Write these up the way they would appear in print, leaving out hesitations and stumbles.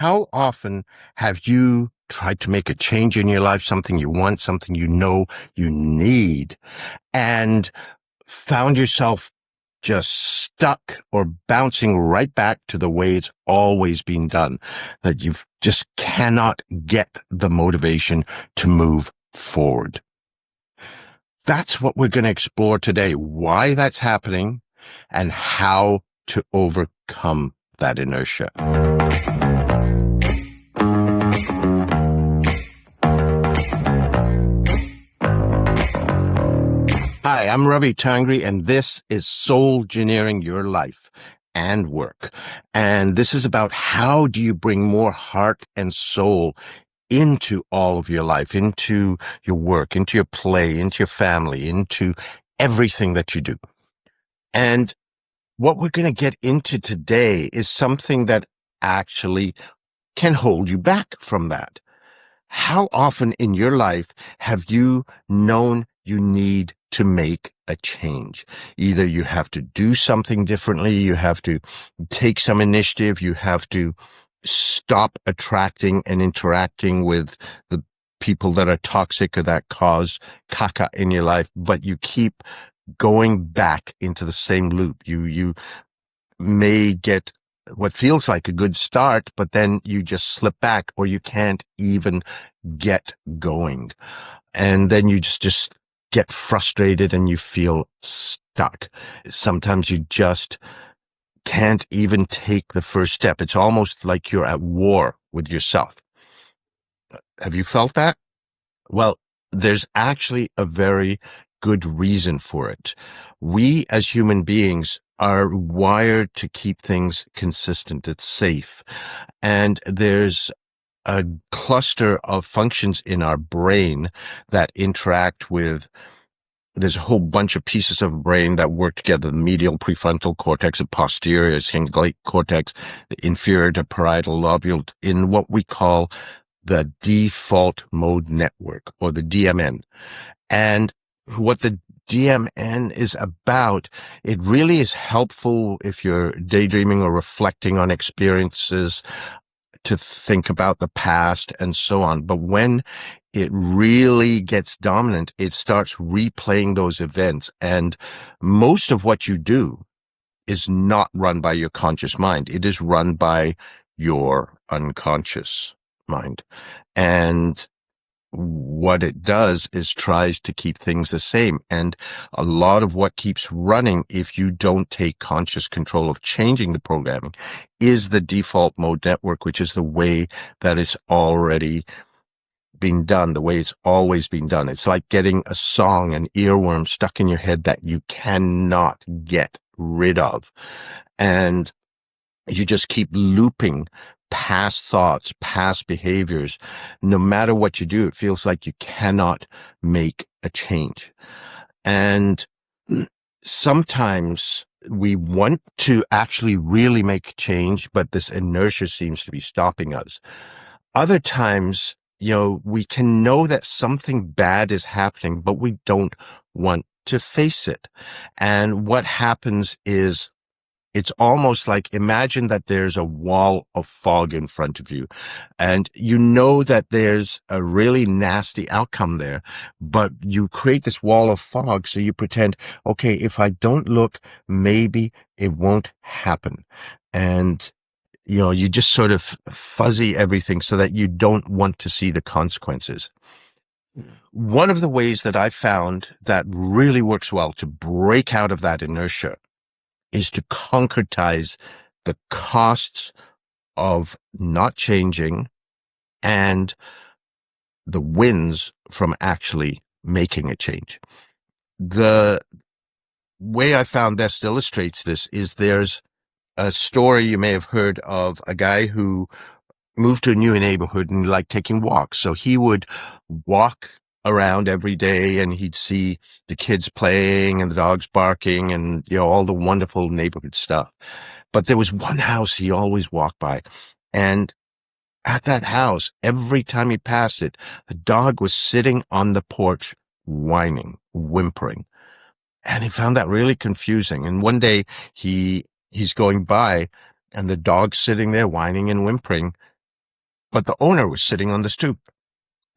How often have you tried to make a change in your life, something you want, something you know you need, and found yourself just stuck or bouncing right back to the way it's always been done, that you just cannot get the motivation to move forward? That's what we're going to explore today, why that's happening and how to overcome that inertia. Hi, I'm Ravi Tangri, and this is SOULgineering Your Life and Work. And this is about how do you bring more heart and soul into all of your life, into your work, into your play, into your family, into everything that you do. And what we're going to get into today is something that actually can hold you back from that. How often in your life have you known you need to make a change? Either you have to do something differently, you have to take some initiative, you have to stop attracting and interacting with the people that are toxic or that cause caca in your life, but you keep going back into the same loop. You may get what feels like a good start, but then you just slip back or you can't even get going. And then you just get frustrated and you feel stuck. Sometimes you just can't even take the first step. It's almost like you're at war with yourself. Have you felt that? Well, there's actually a very good reason for it. We as human beings are wired to keep things consistent. It's safe. And there's a cluster of functions in our brain that interact with, there's a whole bunch of pieces of brain that work together: the medial prefrontal cortex, the posterior cingulate cortex, the inferior to parietal lobule, in what we call the default mode network, or the DMN. And what the DMN is about, it really is helpful if you're daydreaming or reflecting on experiences, to think about the past and so on. But when it really gets dominant, it starts replaying those events. And most of what you do is not run by your conscious mind. It is run by your unconscious mind. And what it does is tries to keep things the same. And a lot of what keeps running, if you don't take conscious control of changing the programming, is the default mode network, which is the way that it's already been done, the way it's always been done. It's like getting a song, an earworm stuck in your head that you cannot get rid of. And you just keep looping past thoughts, past behaviors. No matter what you do, it feels like you cannot make a change. And sometimes we want to actually really make a change, but this inertia seems to be stopping us. Other times, we can know that something bad is happening, but we don't want to face it. And what happens is, it's almost like, imagine that there's a wall of fog in front of you, and you know that there's a really nasty outcome there, but you create this wall of fog. So you pretend, okay, if I don't look, maybe it won't happen. And, you just sort of fuzzy everything so that you don't want to see the consequences. One of the ways that I found that really works well to break out of that inertia is to concretize the costs of not changing and the wins from actually making a change. The way I found best illustrates this is, there's a story you may have heard of a guy who moved to a new neighborhood and liked taking walks. So he would walk around every day and he'd see the kids playing and the dogs barking and, all the wonderful neighborhood stuff. But there was one house he always walked by. And at that house, every time he passed it, the dog was sitting on the porch, whining, whimpering. And he found that really confusing. And one day he's going by and the dog's sitting there whining and whimpering. but the owner was sitting on the stoop.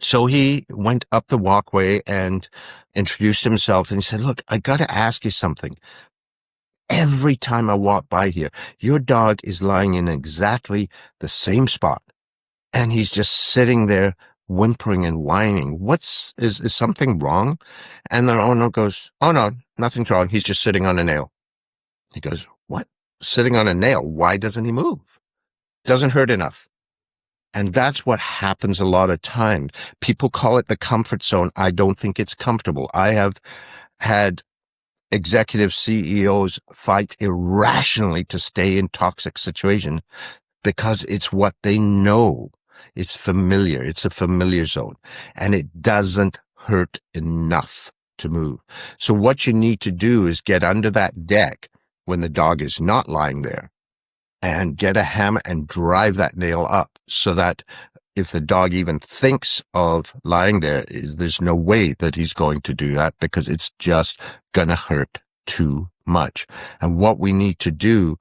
So he went up the walkway and introduced himself, and he said, "Look, I got to ask you something. Every time I walk by here, your dog is lying in exactly the same spot, and he's just sitting there whimpering and whining. Is something wrong?" And the owner goes, "Oh no, nothing's wrong. He's just sitting on a nail." He goes, "What? Sitting on a nail? Why doesn't he move? Doesn't hurt enough." And that's what happens a lot of times. People call it the comfort zone. I don't think it's comfortable. I have had executive CEOs fight irrationally to stay in toxic situations because it's what they know. It's familiar. It's a familiar zone, and it doesn't hurt enough to move. So what you need to do is get under that deck when the dog is not lying there and get a hammer and drive that nail up so that if the dog even thinks of lying there, there's no way that he's going to do that because it's just going to hurt too much. And what we need to do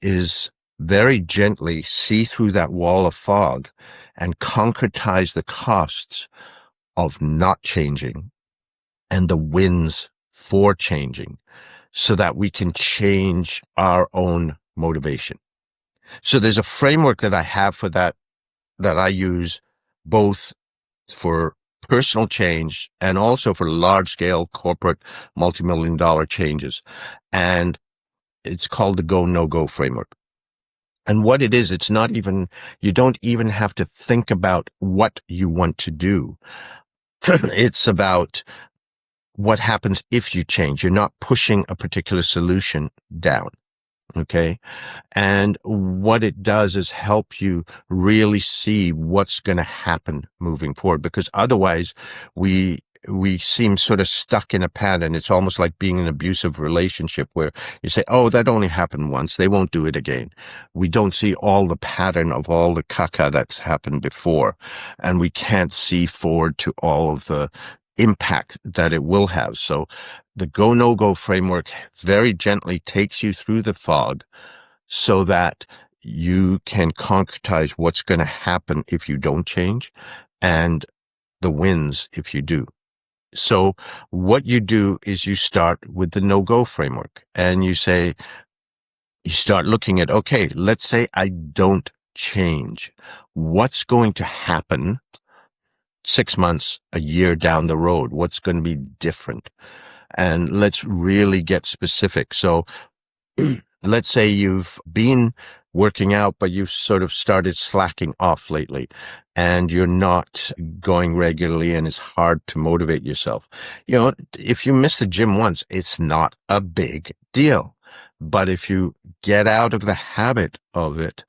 is very gently see through that wall of fog and concretize the costs of not changing and the wins for changing so that we can change our own motivation. So there's a framework that I have for that I use both for personal change and also for large scale corporate multi-million dollar changes. And it's called the go, no go framework. And what it is, it's not even, you don't even have to think about what you want to do. It's about what happens if you change. You're not pushing a particular solution down. Okay. And what it does is help you really see what's going to happen moving forward, because otherwise we seem sort of stuck in a pattern. It's almost like being in an abusive relationship where you say, "Oh, that only happened once. They won't do it again." We don't see all the pattern of all the caca that's happened before, and we can't see forward to all of the impact that it will have. So the go, no go framework very gently takes you through the fog so that you can concretize what's going to happen if you don't change and the wins if you do. So what you do is you start with the no-go framework and you start looking at, okay, let's say I don't change. What's going to happen 6 months, a year down the road? What's going to be different? And let's really get specific. So let's say you've been working out, but you've sort of started slacking off lately and you're not going regularly and it's hard to motivate yourself. You know, if you miss the gym once, it's not a big deal. But if you get out of the habit of it,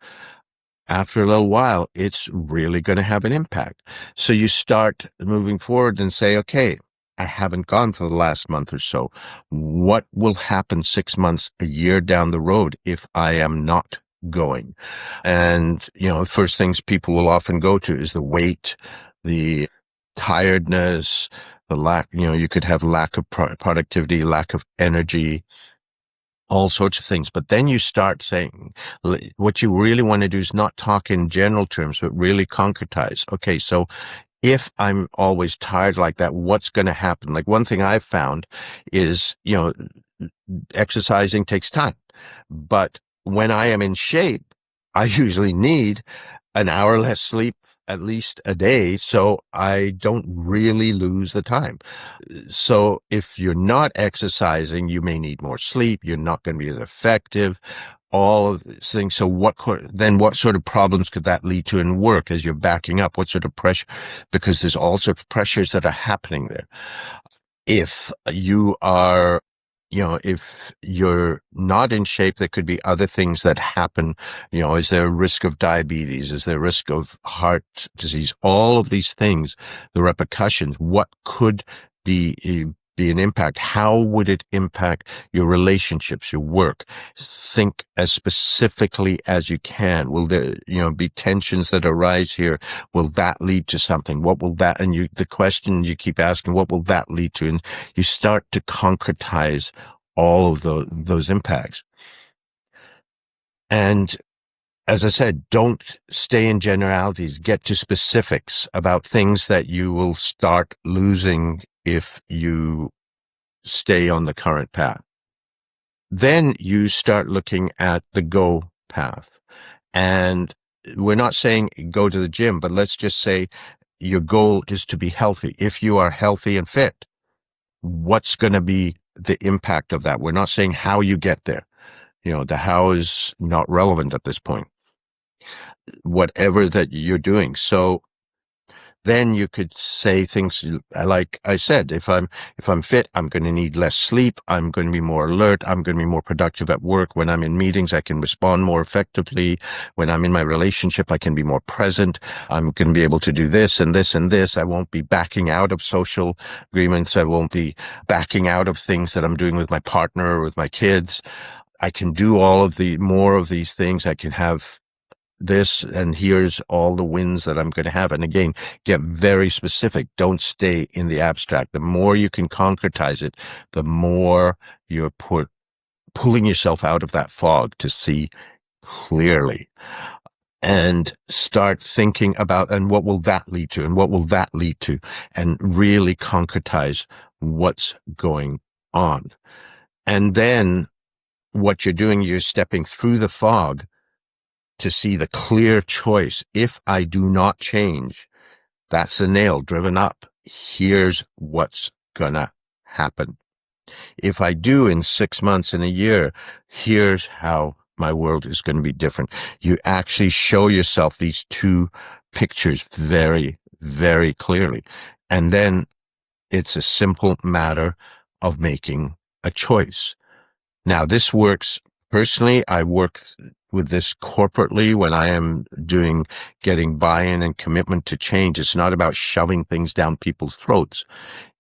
after a little while, it's really going to have an impact. So you start moving forward and say, okay, I haven't gone for the last month or so. What will happen 6 months, a year down the road if I am not going? And, you know, first things people will often go to is the weight, the tiredness, the lack, you know, you could have lack of productivity, lack of energy, all sorts of things. But then you start saying, what you really want to do is not talk in general terms, but really concretize. Okay, so if I'm always tired like that, what's going to happen? Like one thing I've found is, you know, exercising takes time. But when I am in shape, I usually need an hour less sleep at least a day, so I don't really lose the time. So if you're not exercising, you may need more sleep. You're not going to be as effective. All of these things. So what sort of problems could that lead to in work as you're backing up? What sort of pressure? Because there's all sorts of pressures that are happening there. If you are, you know, if you're not in shape, there could be other things that happen. You know, is there a risk of diabetes? Is there a risk of heart disease? All of these things, the repercussions, what could be an impact? How would it impact your relationships, your work? Think as specifically as you can. Will there, you know, be tensions that arise here? Will that lead to something? What will that, and the question you keep asking, what will that lead to? And you start to concretize all of those impacts. And As I said, don't stay in generalities. Get to specifics about things that you will start losing if you stay on the current path. Then you start looking at the go path. And we're not saying go to the gym, but let's just say your goal is to be healthy. If you are healthy and fit, what's going to be the impact of that? We're not saying how you get there. The how is not relevant at this point, whatever that you're doing. So then you could say things like I said, if I'm fit, I'm going to need less sleep. I'm going to be more alert. I'm going to be more productive at work. When I'm in meetings, I can respond more effectively. When I'm in my relationship, I can be more present. I'm going to be able to do this and this and this. I won't be backing out of social agreements. I won't be backing out of things that I'm doing with my partner or with my kids. I can do all of the more of these things. I can have this, and here's all the wins that I'm going to have. And again, get very specific. Don't stay in the abstract. The more you can concretize it, the more you're pulling yourself out of that fog to see clearly, and start thinking about, and what will that lead to? And what will that lead to? And really concretize what's going on. And then what you're doing, you're stepping through the fog to see the clear choice. If I do not change, that's the nail driven up. Here's what's gonna happen. If I do in 6 months, in a year, here's how my world is going to be different. You actually show yourself these two pictures very, very clearly. And then it's a simple matter of making a choice. Now, this works personally. I work with this corporately when I am getting buy-in and commitment to change. It's not about shoving things down people's throats.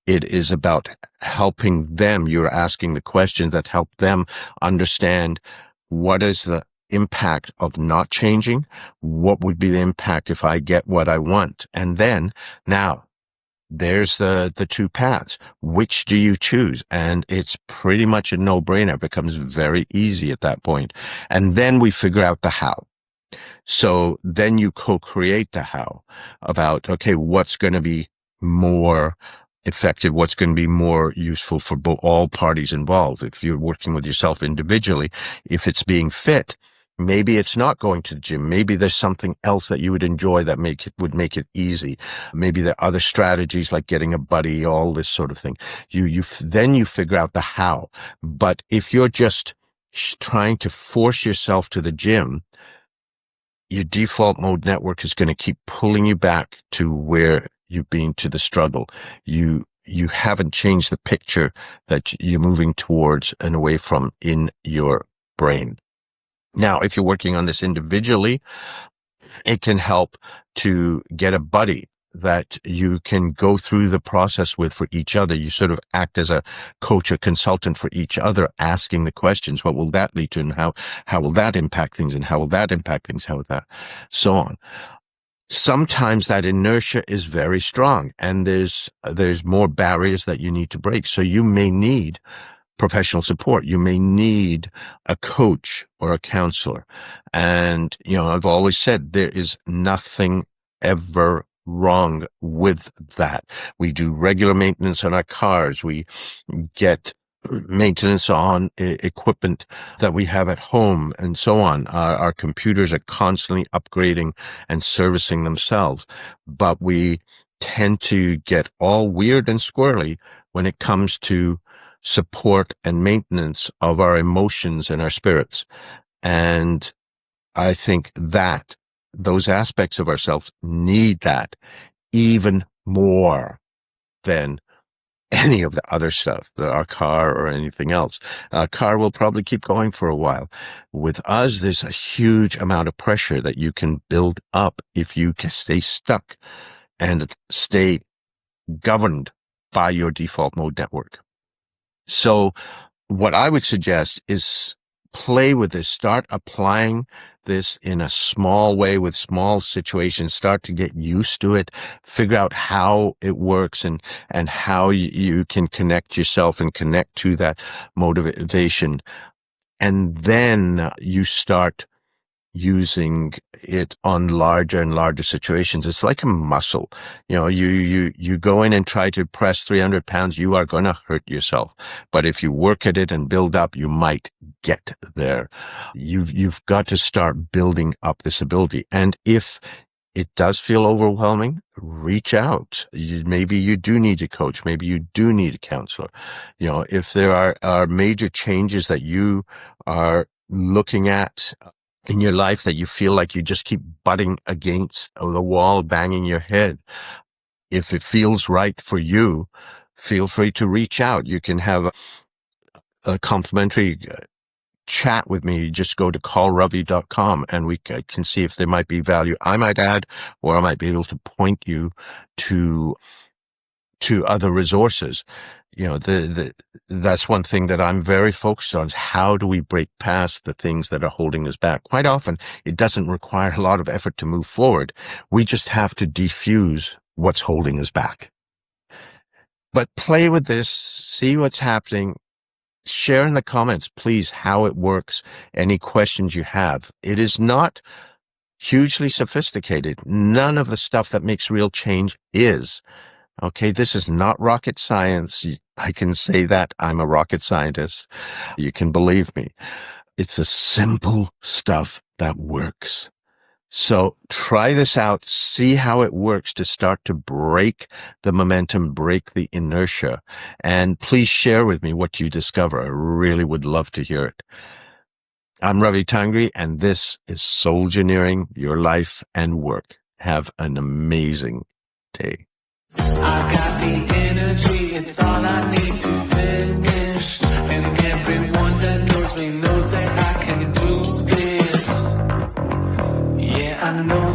It is about helping them. You're asking the questions that help them understand what is the impact of not changing? What would be the impact if I get what I want? And then now, there's the two paths. Which do you choose? And it's pretty much a no-brainer. It becomes very easy at that point. And then we figure out the how. So then you co-create the how about, okay, what's going to be more effective, what's going to be more useful for all parties involved. If you're working with yourself individually, if it's being fit, maybe it's not going to the gym. Maybe there's something else that you would enjoy that would make it easy. Maybe there are other strategies like getting a buddy, all this sort of thing. Then you figure out the how. But if you're just trying to force yourself to the gym, your default mode network is going to keep pulling you back to where you've been, to the struggle. You haven't changed the picture that you're moving towards and away from in your brain. Now, if you're working on this individually, it can help to get a buddy that you can go through the process with for each other. You sort of act as a coach or consultant for each other, asking the questions. What will that lead to? And how will that impact things? And how will that impact things? How will that? So on. Sometimes that inertia is very strong and there's more barriers that you need to break. So you may need professional support. You may need a coach or a counselor. And, I've always said there is nothing ever wrong with that. We do regular maintenance on our cars. We get maintenance on equipment that we have at home and so on. Our computers are constantly upgrading and servicing themselves, but we tend to get all weird and squirrely when it comes to support and maintenance of our emotions and our spirits. And I think that those aspects of ourselves need that even more than any of the other stuff, our car or anything else. A car will probably keep going for a while. With us, there's a huge amount of pressure that you can build up if you can stay stuck and stay governed by your default mode network. So what I would suggest is play with this, start applying this in a small way with small situations, start to get used to it, figure out how it works and how you can connect yourself and connect to that motivation. And then you start using it on larger and larger situations. It's like a muscle. You go in and try to press 300 pounds, you are going to hurt yourself. But if you work at it and build up, you might get there. You've got to start building up this ability. And if it does feel overwhelming, reach out. Maybe you do need a coach. Maybe you do need a counselor. If there are major changes that you are looking at in your life that you feel like you just keep butting against the wall, banging your head, if it feels right for you, feel free to reach out. You can have a complimentary chat with me. Just go to callravi.com and we can see if there might be value I might add, or I might be able to point you to other resources. That's one thing that I'm very focused on, is how do we break past the things that are holding us back? Quite often, it doesn't require a lot of effort to move forward. We just have to defuse what's holding us back. But play with this, see what's happening. Share in the comments, please, how it works, any questions you have. It is not hugely sophisticated. None of the stuff that makes real change is. Okay, this is not rocket science. I can say that. I'm a rocket scientist. You can believe me. It's the simple stuff that works. So try this out, see how it works to start to break the momentum, break the inertia, and please share with me what you discover. I really would love to hear it. I'm Ravi Tangri, and this is SOULgineering, your life and work. Have an amazing day. I got the energy, it's all I need to finish. And everyone that knows me knows that I can do this. Yeah, I know